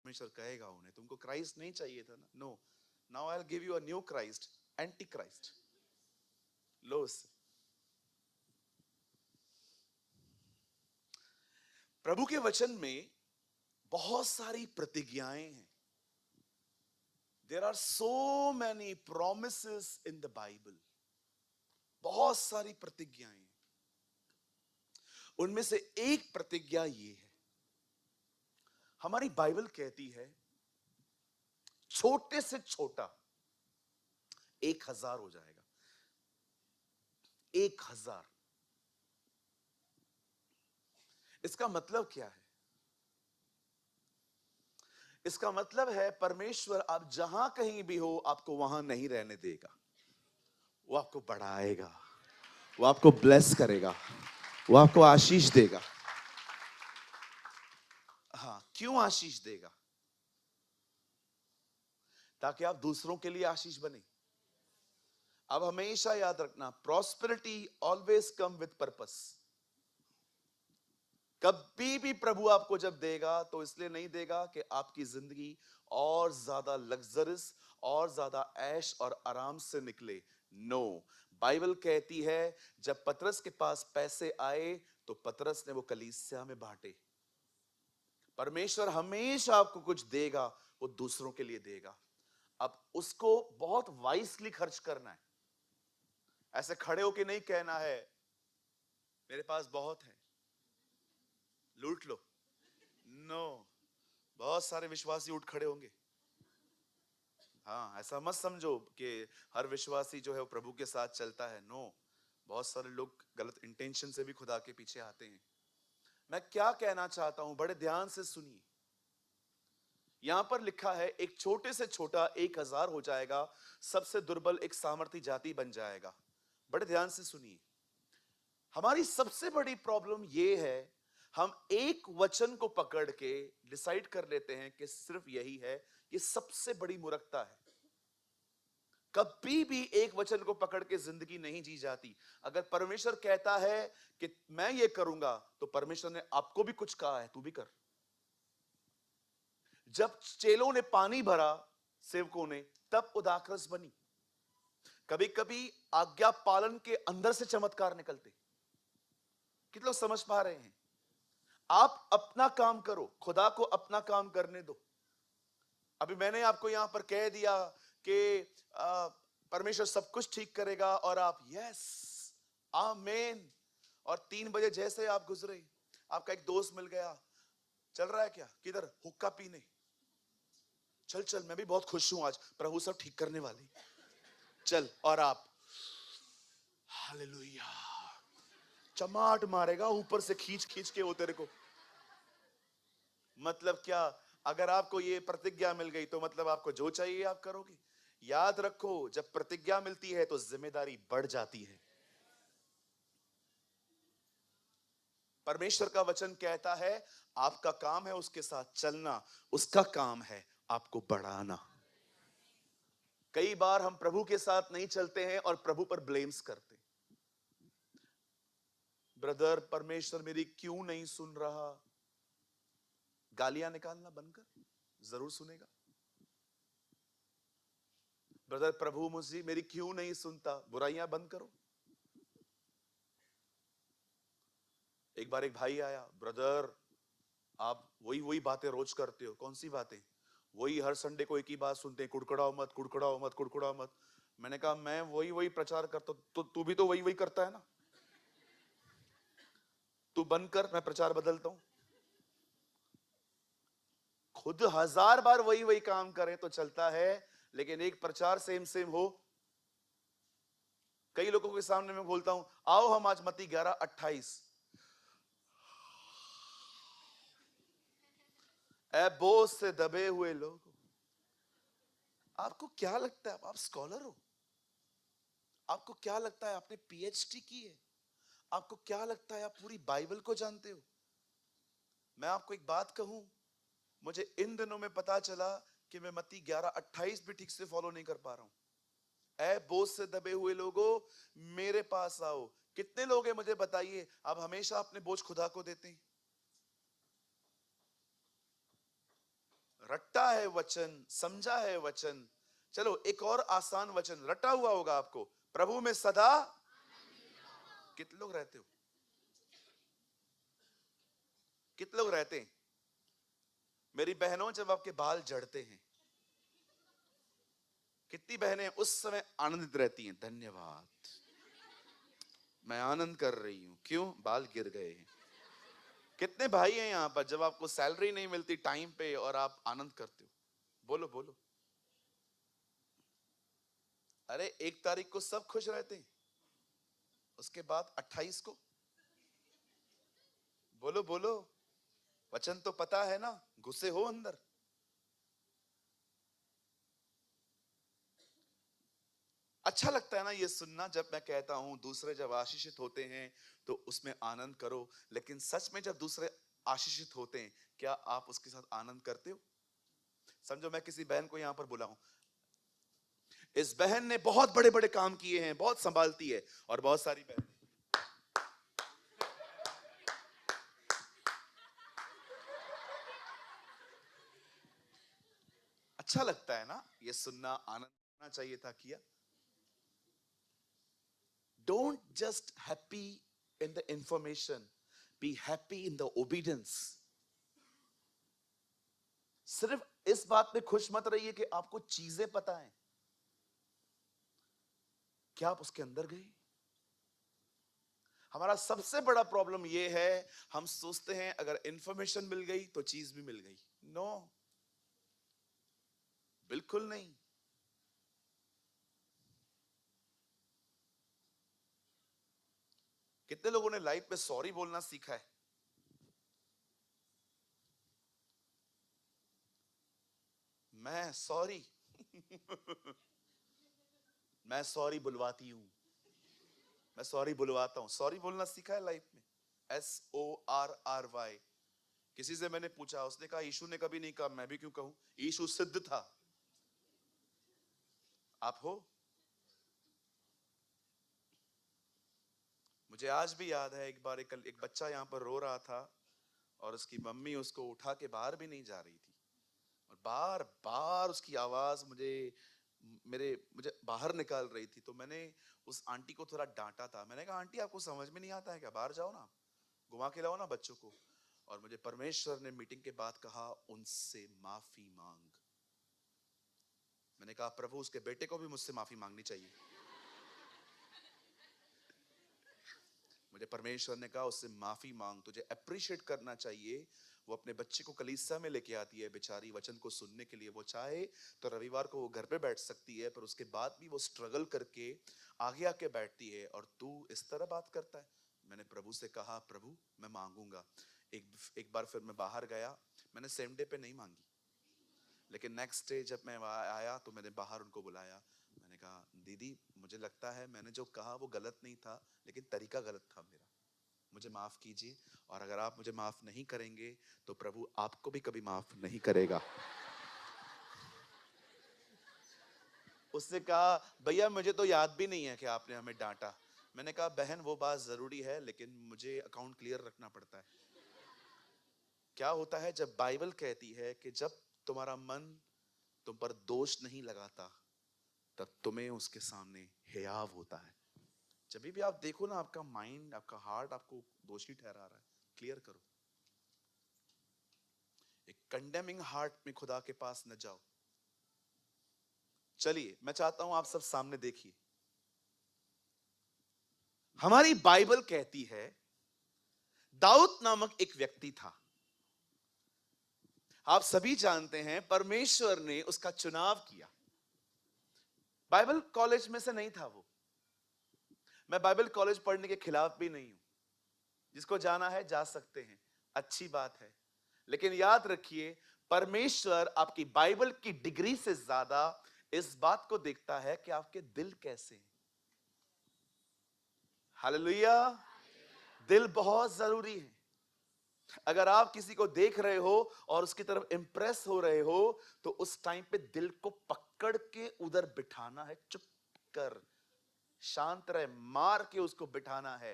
परमेश्वर कहेगा उन्हें, तुमको क्राइस्ट नहीं चाहिए था ना, no, now I will give you a new Christ, anti Christ. लो उससे। प्रभु के वचन में बहुत सारी प्रतिज्ञाएं हैं। There are so many promises in the Bible, बहुत सारी प्रतिज्ञाएं। उनमें से एक प्रतिज्ञा ये है, हमारी बाइबल कहती है छोटे से छोटा 1000 हो जाएगा। 1000, इसका मतलब क्या है? इसका मतलब है परमेश्वर आप जहां कहीं भी हो आपको वहां नहीं रहने देगा, वो आपको बढ़ाएगा, वो आपको ब्लेस करेगा, वो आपको आशीष देगा। हाँ, क्यों आशीष देगा? ताकि आप दूसरों के लिए आशीष बने। अब हमेशा याद रखना, prosperity always come with purpose. कभी भी प्रभु आपको जब देगा तो इसलिए नहीं देगा कि आपकी जिंदगी और ज्यादा लग्जरियस और ज्यादा ऐश और आराम से निकले। नो, बाइबल कहती है जब पतरस के पास पैसे आए तो पतरस ने वो कलीसिया में बांटे। परमेश्वर हमेशा आपको कुछ देगा, वो दूसरों के लिए देगा। अब उसको बहुत वाइसली खर्च करना है। ऐसे खड़े होके नहीं कहना है मेरे पास बहुत है, लूट लो। नो, बहुत सारे विश्वासी उठ खड़े होंगे। हाँ, ऐसा मत समझो कि हर विश्वासी जो है वो प्रभु के साथ चलता है। नो, बहुत सारे लोग गलत इंटेंशन से भी खुदा के पीछे आते हैं। मैं क्या कहना चाहता हूं, बड़े ध्यान से सुनिए। यहां पर लिखा है एक छोटे से छोटा 1000 हो जाएगा, सबसे दुर्बल एक सामर्थी जाति बन जाएगा। बड़े ध्यान से सुनिए। हमारी सबसे बड़ी प्रॉब्लम यह है, हम एक वचन को पकड़ के डिसाइड कर लेते हैं कि सिर्फ यही है। ये सबसे बड़ी मूर्खता है। कभी भी एक वचन को पकड़ के जिंदगी नहीं जी जाती। अगर परमेश्वर कहता है कि मैं ये करूंगा, तो परमेश्वर ने आपको भी कुछ कहा है, तू भी कर। जब चेलों ने पानी भरा सेवकों ने, तब उदाकरस बनी। कभी कभी आज्ञा पालन के अंदर से चमत्कार निकलते। कितने लोग समझ पा रहे हैं? आप अपना काम करो, खुदा को अपना काम करने दो। अभी मैंने आपको यहां पर कह दिया कि परमेश्वर सब कुछ ठीक करेगा, और आप यस आमेन। और 3 बजे जैसे आप गुजरे, आपका एक दोस्त मिल गया, चल रहा है क्या, किधर, हुक्का पीने, चल चल मैं भी बहुत खुश हूं आज, प्रभु सब ठीक करने वाले, चल। और आप हालेलुया, चमाट मारेगा ऊपर से खींच खींच के वो तेरे को। मतलब क्या? अगर आपको ये प्रतिज्ञा मिल गई तो मतलब आपको जो चाहिए आप करोगे। याद रखो, जब प्रतिज्ञा मिलती है तो जिम्मेदारी बढ़ जाती है। परमेश्वर का वचन कहता है आपका काम है उसके साथ चलना, उसका काम है आपको बढ़ाना। कई बार हम प्रभु के साथ नहीं चलते हैं और प्रभु पर ब्लेम्स करते। ब्रदर, परमेश्वर मेरी क्यों नहीं सुन रहा? गालियां निकालना बंद कर, जरूर सुनेगा। ब्रदर, प्रभु मुझे मेरी क्यों नहीं सुनता? बुराइयां बंद करो। एक बार एक भाई आया, ब्रदर आप वही वही बातें रोज करते हो। कौन सी बातें? वही हर संडे को एक ही बात सुनते हैं, कुड़कुड़ाओ मत, कुड़कुड़ाओ मत, कुड़कुड़ाओ मत। मैंने कहा मैं वही वही प्रचार करता हूं, तो तू भी तो वही वही करता है ना, तू बंद कर, मैं प्रचार बदलता हूं। खुद 1000 बार वही वही काम करें तो चलता है, लेकिन एक प्रचार सेम सेम हो। कई लोगों के सामने मैं बोलता हूं, आओ हम आज मत्ती 11:28, ए बोझ से दबे हुए लोग। आपको क्या लगता है आप स्कॉलर हो? आपको क्या लगता है आपने पीएचडी की है? आपको क्या लगता है आप पूरी बाइबल को जानते हो? मैं आपको एक बात कहूं, मुझे इन दिनों में पता चला कि मैं मत्ती 11:28 भी ठीक से फॉलो नहीं कर पा रहा हूं। ऐ बोझ से दबे हुए लोगों, मेरे पास आओ। कितने लोग हैं मुझे बताइए, आप हमेशा अपने बोझ खुदा को देते हैं? रट्टा है वचन, समझा है वचन। चलो एक और आसान वचन रटा हुआ होगा आपको, प्रभु में सदा। कितने लोग रहते हो? कितने लोग रहते हैं? मेरी बहनों, जब आपके बाल झड़ते हैं, कितनी बहनें उस समय आनंदित रहती हैं? धन्यवाद, मैं आनंद कर रही हूं। क्यों? बाल गिर गए हैं। कितने भाई हैं यहां पर जब आपको सैलरी नहीं मिलती टाइम पे और आप आनंद करते हो? बोलो बोलो। अरे 1 तारीख को सब खुश रहते हैं, उसके बाद 28 को। बोलो बोलो, वचन तो पता है ना, घुसे हो अंदर। अच्छा लगता है ना ये सुनना, जब मैं कहता हूं दूसरे जब आशीषित होते हैं तो उसमें आनंद करो। लेकिन सच में जब दूसरे आशीषित होते हैं, क्या आप उसके साथ आनंद करते हो? समझो मैं किसी बहन को यहां पर बुलाऊं, इस बहन ने बहुत बड़े बड़े काम किए हैं, बहुत संभालती है, और बहुत सारी बहन। अच्छा लगता है ना ये सुनना, आनंद आना चाहिए था। किया? Don't just happy in the information, be happy in the obedience. सिर्फ इस बात पे खुश मत रहिए कि आपको चीजें पता है, क्या आप उसके अंदर गए? हमारा सबसे बड़ा प्रॉब्लम यह है, हम सोचते हैं अगर इंफॉर्मेशन मिल गई तो चीज भी मिल गई। नो, बिल्कुल नहीं। कितने लोगों ने लाइफ में सॉरी बोलना सीखा है? मैं सॉरी मैं सॉरी बुलवाती हूं, मैं सॉरी बुलवाता हूं। सॉरी बोलना सीखा है लाइफ में। SORRY। किसी से मैंने पूछा, उसने कहा यीशु ने कभी नहीं कहा, मैं भी क्यों कहूं, यीशु सिद्ध था। आप हो? मुझे आज भी याद है, एक बार एक बच्चा यहां पर रो रहा था और उसकी मम्मी उसको उठा के बाहर भी नहीं जा रही थी, और बार बार उसकी आवाज मुझे बाहर निकाल रही थी। तो मैंने उस आंटी को थोड़ा डांटा था। मैंने कहा आंटी आपको समझ में नहीं आता है क्या, बाहर जाओ ना, घुमा के लाओ ना बच्चों को। और मुझे परमेश्वर ने मीटिंग के बाद कहा उनसे माफी मांग। मैंने कहा प्रभु उसके बेटे को भी मुझसे माफी मांगनी चाहिए। मुझे परमेश्वर ने कहा उससे माफी मांग, तुझे अप्रिशिएट करना चाहिए। वो अपने बच्चे को कलीसिया में लेके आती है बेचारी वचन को सुनने के लिए। वो चाहे तो रविवार को वो घर पे बैठ सकती है, पर उसके बाद भी वो स्ट्रगल करके आगे आके बैठती है, और तू इस तरह बात करता है। मैंने प्रभु से कहा प्रभु मैं मांगूंगा। एक बार फिर मैं बाहर गया, मैंने सेम डे पे नहीं मांगी, लेकिन नेक्स्ट डे जब मैं वहां आया तो मैंने बाहर उनको बुलाया। मैंने कहा दीदी मुझे लगता है मैंने जो कहा वो गलत नहीं था, लेकिन तरीका गलत था मेरा, मुझे माफ कीजिए। और अगर आप मुझे माफ नहीं करेंगे तो प्रभु आपको भी कभी माफ नहीं करेगा। उसने कहा भैया मुझे तो याद भी नहीं है कि आपने हमें डांटा। मैंने कहा बहन वो बात जरूरी है, लेकिन मुझे अकाउंट क्लियर रखना पड़ता है। क्या होता है जब बाइबल कहती है कि जब तुम्हारा मन तुम पर दोष नहीं लगाता, तब तुम्हें उसके सामने हियाव होता है। जब भी आप देखो ना, आपका माइंड आपका हार्ट आपको दोषी ठहरा रहा है, क्लियर करो। एक कंडेमिंग हार्ट में खुदा के पास न जाओ। चलिए मैं चाहता हूं आप सब सामने देखिए, हमारी बाइबल कहती है दाऊद नामक एक व्यक्ति था। आप सभी जानते हैं परमेश्वर ने उसका चुनाव किया। बाइबल कॉलेज में से नहीं था वो। मैं बाइबल कॉलेज पढ़ने के खिलाफ भी नहीं हूं, जिसको जाना है जा सकते हैं, अच्छी बात है। लेकिन याद रखिए परमेश्वर आपकी बाइबल की डिग्री से ज्यादा इस बात को देखता है कि आपके दिल कैसे हैं। हालेलुया। दिल बहुत जरूरी है। अगर आप किसी को देख रहे हो और उसकी तरफ इंप्रेस हो रहे हो, तो उस टाइम पे दिल को पकड़ के उधर बिठाना है, चुप कर, शांत रहे, मार के उसको बिठाना है,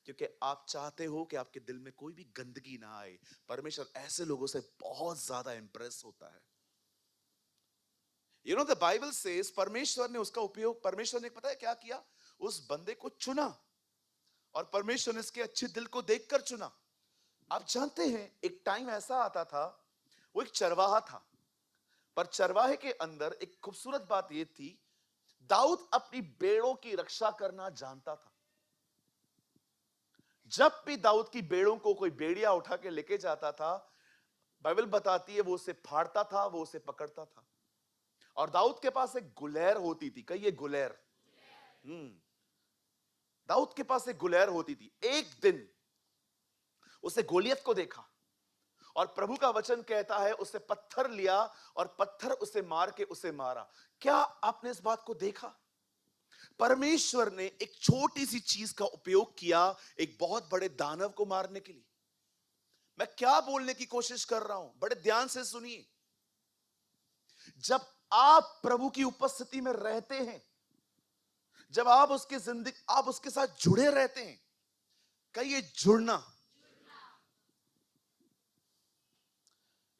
क्योंकि आप चाहते हो कि आपके दिल में कोई भी गंदगी ना आए। परमेश्वर ऐसे लोगों से बहुत ज्यादा इंप्रेस होता है। You know the Bible says परमेश्वर ने उसका उपयोग, परमेश्वर ने पता है क्या किया, उस बंदे को चुना, और परमेश्वर ने इसके अच्छे दिल को देखकर चुना। आप जानते हैं एक टाइम ऐसा आता था, वो एक चरवाहा था, पर चरवाहे के अंदर एक खूबसूरत बात यह थी, दाऊद अपनी भेड़ों की रक्षा करना जानता था। जब भी दाऊद की भेड़ों को कोई भेड़िया उठा के लेके जाता था, बाइबल बताती है वो उसे फाड़ता था, वो उसे पकड़ता था। और दाऊद के पास एक गुलेर होती थी, कहिए गुलेर। दाऊद के पास एक गुलेर होती थी। एक दिन उसे गोलियत को देखा, और प्रभु का वचन कहता है उसे पत्थर लिया और पत्थर उसे मार के उसे मारा। क्या आपने इस बात को देखा? परमेश्वर ने एक छोटी सी चीज का उपयोग किया एक बहुत बड़े दानव को मारने के लिए। मैं क्या बोलने की कोशिश कर रहा हूं, बड़े ध्यान से सुनिए। जब आप प्रभु की उपस्थिति में रहते हैं, जब आप उसकी जिंदगी, आप उसके साथ जुड़े रहते हैं, कहिए जुड़ना,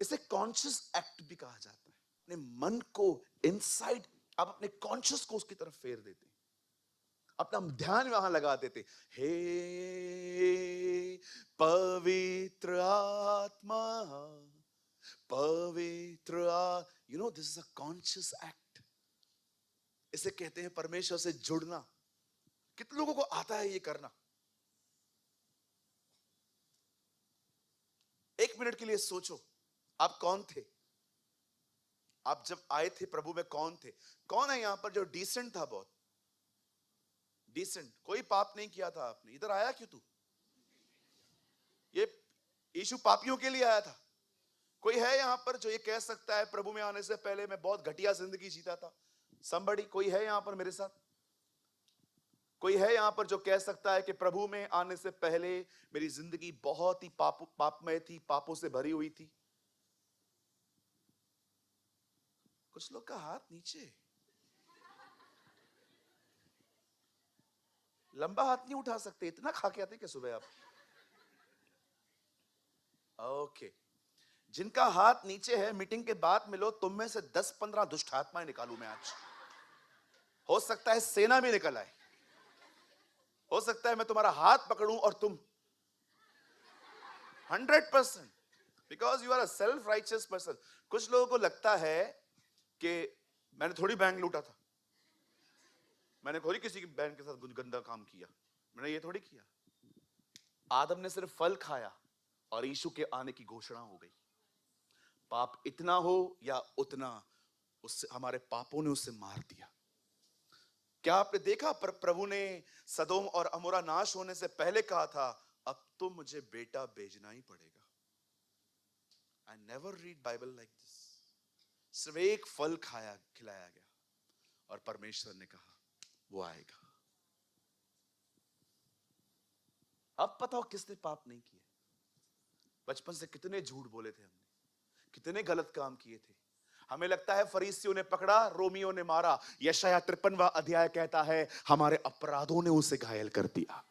इसे कॉन्शियस एक्ट भी कहा जाता है। अपने मन को इनसाइड, आप अपने कॉन्शियस को उसकी तरफ फेर देते, अपना ध्यान वहां लगा देते। हे पवित्र आत्मा, पवित्र, you know this is a conscious act. इसे कहते हैं परमेश्वर से जुड़ना। कितने लोगों को आता है ये करना? एक मिनट के लिए सोचो, आप कौन थे? आप जब आए थे प्रभु में कौन थे? कौन है यहां पर जो डिसेंट था? बहुत डिसेंट, कोई पाप नहीं किया था आपने, इधर आया क्यों तू? ये यीशु पापियों के लिए आया था। कोई है यहां पर जो ये कह सकता है प्रभु में आने से पहले मैं बहुत घटिया जिंदगी जीता था? somebody, कोई है यहां पर मेरे साथ? कोई है यहां पर जो कह सकता है कि प्रभु में आने से पहले मेरी जिंदगी बहुत ही पापमय थी, पापों से भरी हुई थी? कुछ लोग का हाथ नीचे, लंबा हाथ नहीं उठा सकते, इतना खा के आते क्या सुबह आप? ओके, जिनका हाथ नीचे है मीटिंग के बाद मिलो, तुम में से 10-15 दुष्ट आत्माएं निकालू मैं आज। हो सकता है सेना भी निकल आए, हो सकता है मैं तुम्हारा हाथ पकड़ूं और तुम 100%, because you are a self righteous person. कुछ लोगों को लगता है कि मैंने थोड़ी बैंक लूटा था, मैंने थोड़ी किसी की बैंक के साथ गंदा काम किया, मैंने ये थोड़ी किया। आदम ने सिर्फ फल खाया और यीशु के आने की घोषणा हो गई। पाप इतना हो या उतना, उससे हमारे पापों ने उसे मार दिया। क्या आपने देखा प्रभु ने सदोम और अमोरा नाश होने से पहले कहा था, अब तो मुझे बेटा भेजना ही पड़ेगा। I never read Bible like this. सिर्फ एक फल खिलाया गया और परमेश्वर ने कहा वो आएगा। अब बताओ किसने पाप नहीं किए? बचपन से कितने झूठ बोले थे हमने, कितने गलत काम किए थे। हमें लगता है फरीसियों ने पकड़ा, रोमियों ने मारा। यशाया 53वां अध्याय कहता है हमारे अपराधों ने उसे घायल कर दिया।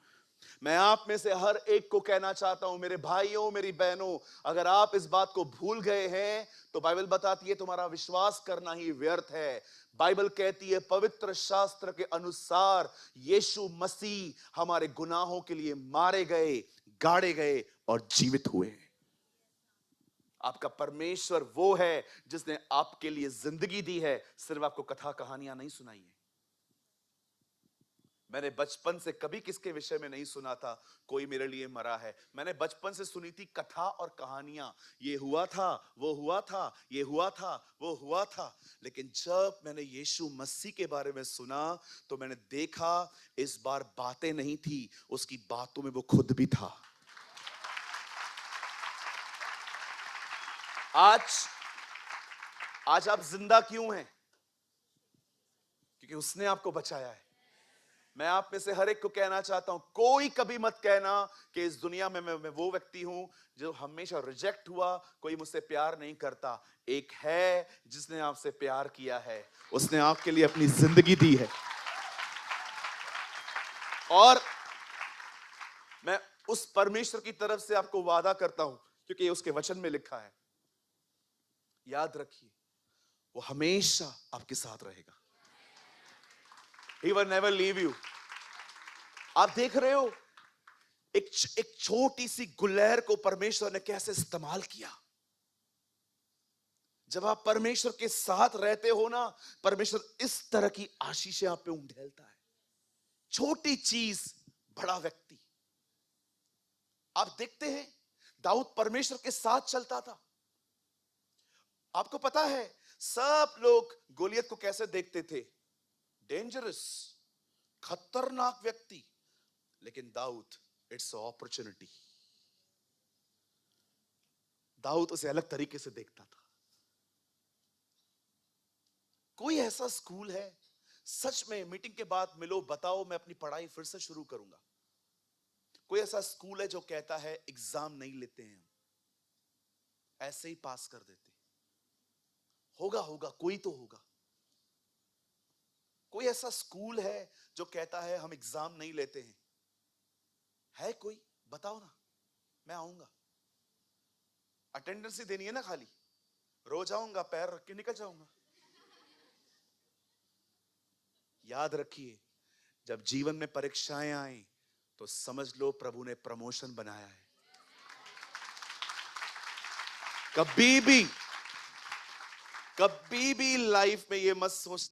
मैं आप में से हर एक को कहना चाहता हूं, मेरे भाइयों, मेरी बहनों, अगर आप इस बात को भूल गए हैं तो बाइबल बताती है तुम्हारा विश्वास करना ही व्यर्थ है। बाइबल कहती है पवित्र शास्त्र के अनुसार यीशु मसीह हमारे गुनाहों के लिए मारे गए, गाड़े गए और जीवित हुए। आपका परमेश्वर वो है जिसने आपके लिए जिंदगी दी है, सिर्फ आपको कथा कहानियां नहीं सुनाई है। मैंने बचपन से कभी किसके विषय में नहीं सुना था कोई मेरे लिए मरा है। मैंने बचपन से सुनी थी कथा और कहानियां, ये हुआ था, वो हुआ था, ये हुआ था, वो हुआ था। लेकिन जब मैंने यीशु मसीह के बारे में सुना तो मैंने देखा इस बार बातें नहीं थी, उसकी बातों में वो खुद भी था। आज आप जिंदा क्यों हैं? क्योंकि उसने आपको बचाया है। मैं आप में से हर एक को कहना चाहता हूं, कोई कभी मत कहना कि इस दुनिया में मैं वो व्यक्ति हूं जो हमेशा रिजेक्ट हुआ, कोई मुझसे प्यार नहीं करता। एक है जिसने आपसे प्यार किया है, उसने आपके लिए अपनी जिंदगी दी है। और मैं उस परमेश्वर की तरफ से आपको वादा करता हूं, क्योंकि ये उसके वचन में लिखा है। याद रखिए, वो हमेशा आपके साथ रहेगा। He will never leave you। आप देख रहे हो एक छोटी सी गुलहर को परमेश्वर ने कैसे इस्तेमाल किया। जब आप परमेश्वर के साथ रहते हो ना, परमेश्वर इस तरह की आशीषें आप पे उंडेलता है। छोटी चीज बड़ा व्यक्ति। आप देखते हैं दाऊद परमेश्वर के साथ चलता था। आपको पता है सब लोग गोलियत को कैसे देखते थे? डेंजरस, खतरनाक व्यक्ति। लेकिन दाऊद, इट्स अपॉर्चुनिटी। दाऊद उसे अलग तरीके से देखता था। कोई ऐसा स्कूल है, सच में मीटिंग के बाद मिलो, बताओ मैं अपनी पढ़ाई फिर से शुरू करूंगा। कोई ऐसा स्कूल है जो कहता है एग्जाम नहीं लेते हैं हम, ऐसे ही पास कर देते? होगा होगा, कोई तो होगा। कोई ऐसा स्कूल है जो कहता है हम एग्जाम नहीं लेते हैं? है कोई? बताओ ना, मैं आऊंगा। अटेंडेंस ही देनी है ना, खाली रोज आऊंगा, पैर रख के निकल जाऊंगा। याद रखिए, जब जीवन में परीक्षाएं आए तो समझ लो प्रभु ने प्रमोशन बनाया है। कभी भी लाइफ में ये मत सोच